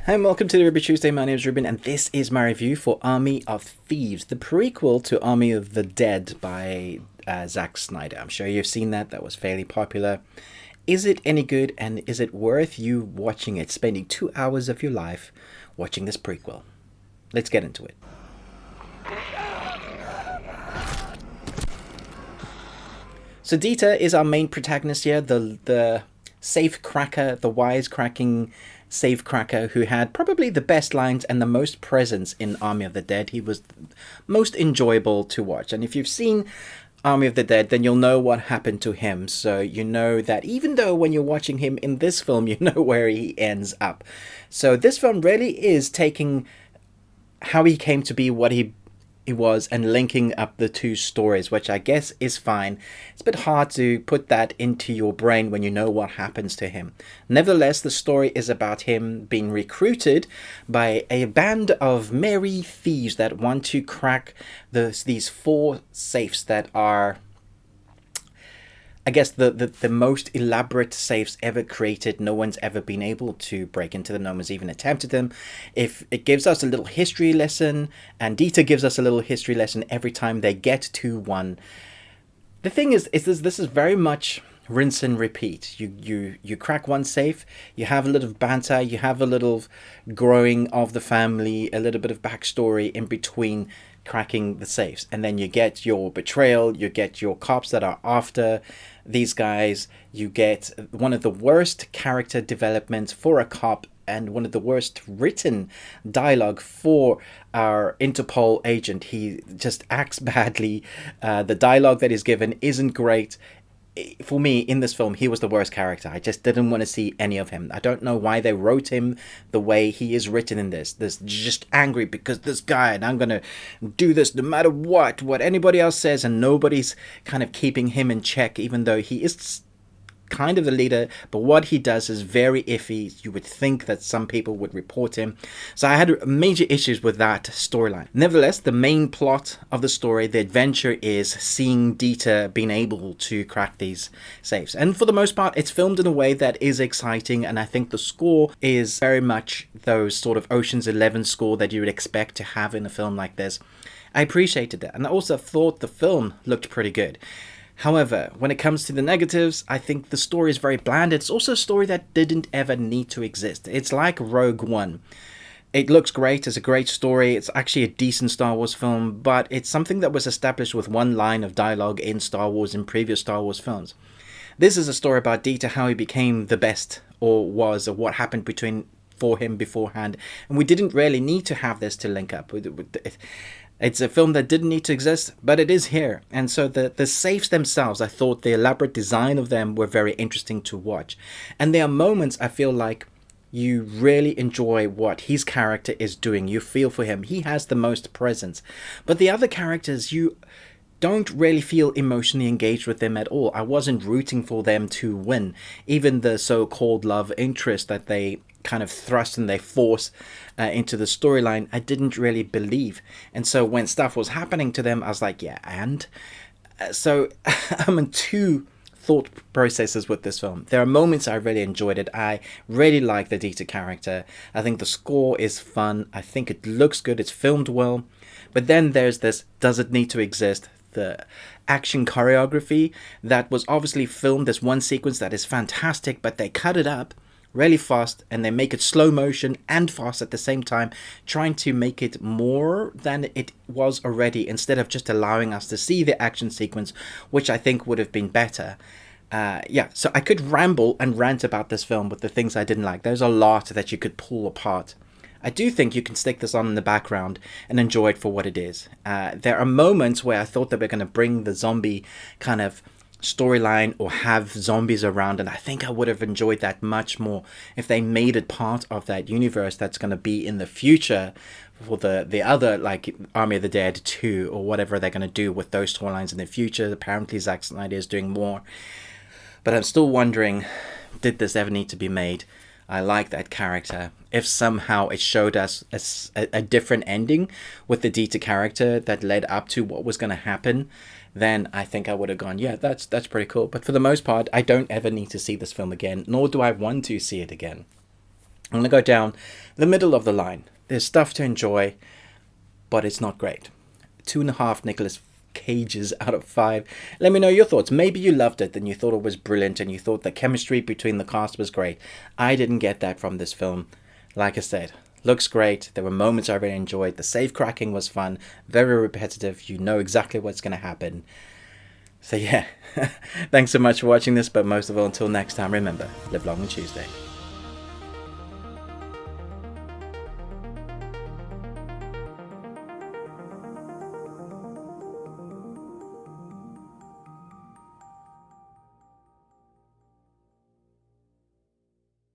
Hi and welcome to the Ruby Tuesday. My name is Ruben, and this is my review for Army of Thieves, the prequel to Army of the Dead by Zack Snyder. I'm sure you've seen that. That was fairly popular. Is it any good, and is it worth you watching it, spending 2 hours of your life watching this prequel? Let's get into it. So Dieter is our main protagonist here, the safe cracker, the wisecracking safe cracker who had probably the best lines and the most presence in Army of the Dead. He was most enjoyable to watch. And if you've seen Army of the Dead, then you'll know what happened to him. So you know that even though when you're watching him in this film, you know where he ends up. So this film really is taking how he came to be what he was and linking up the two stories, which I guess is fine. It's a bit hard to put that into your brain when you know what happens to him. Nevertheless, the story is about him being recruited by a band of merry thieves that want to crack these four safes that are, I guess, the most elaborate safes ever created. No one's ever been able to break into them. No one's even attempted them. If it gives us a little history lesson, and Dieter gives us a little history lesson every time they get to one. The thing is this is very much rinse and repeat. You crack one safe, you have a little banter, you have a little growing of the family, a little bit of backstory in between cracking the safes, and then you get your betrayal, you get your cops that are after these guys, you get one of the worst character developments for a cop and one of the worst written dialogue for our Interpol agent. He just acts badly. The dialogue that is given isn't great. For me, in this film, he was the worst character. I just didn't want to see any of him. I don't know why they wrote him the way he is written in this. This just angry because this guy, and I'm going to do this no matter what anybody else says, and nobody's kind of keeping him in check, even though he is kind of the leader, but what he does is very iffy. You would think that some people would report him. So I had major issues with that storyline. Nevertheless, the main plot of the story, the adventure, is seeing Dieter being able to crack these safes. And for the most part, it's filmed in a way that is exciting, and I think the score is very much those sort of Ocean's 11 score that you would expect to have in a film like this. I appreciated that, and I also thought the film looked pretty good. However, when it comes to the negatives, I think the story is very bland. It's also a story that didn't ever need to exist. It's like Rogue One. It looks great, it's a great story, it's actually a decent Star Wars film, but it's something that was established with one line of dialogue in Star Wars in previous Star Wars films. This is a story about Dieter, how he became the best, or what happened for him beforehand, and we didn't really need to have this to link up. It's a film that didn't need to exist, but it is here. And so the safes themselves, I thought the elaborate design of them were very interesting to watch. And there are moments I feel like you really enjoy what his character is doing. You feel for him. He has the most presence. But the other characters, you don't really feel emotionally engaged with them at all. I wasn't rooting for them to win. Even the so-called love interest that they kind of thrust and they force into the storyline, I didn't really believe. And so when stuff was happening to them, I was like, yeah, and? So I'm in two thought processes with this film. There are moments I really enjoyed it. I really like the Dieter character. I think the score is fun. I think it looks good. It's filmed well. But then there's this, does it need to exist? The action choreography that was obviously filmed. There's one sequence that is fantastic, but they cut it up really fast and they make it slow motion and fast at the same time, trying to make it more than it was already instead of just allowing us to see the action sequence, which I think would have been better. So I could ramble and rant about this film with the things I didn't like. There's a lot that you could pull apart. I do think you can stick this on in the background and enjoy it for what it is. There are moments where I thought they were going to bring the zombie kind of storyline or have zombies around, and I think I would have enjoyed that much more if they made it part of that universe that's going to be in the future for the other, like Army of the Dead 2 or whatever they're going to do with those storylines in the future. Apparently Zack Snyder is doing more, but I'm still wondering, did this ever need to be made? I like that character. If somehow it showed us a different ending with the Dieter character that led up to what was going to happen, then I think I would have gone, yeah, that's pretty cool. But for the most part, I don't ever need to see this film again, nor do I want to see it again. I'm going to go down the middle of the line. There's stuff to enjoy, but it's not great. 2.5 Nicolas Cages out of 5. Let me know your thoughts. Maybe you loved it and you thought it was brilliant and you thought the chemistry between the cast was great. I didn't get that from this film. Like I said, looks great. There were moments I really enjoyed. The safe cracking was fun. Very repetitive. You know exactly what's going to happen. So yeah, thanks so much for watching this. But most of all, until next time, remember, live long on Tuesday.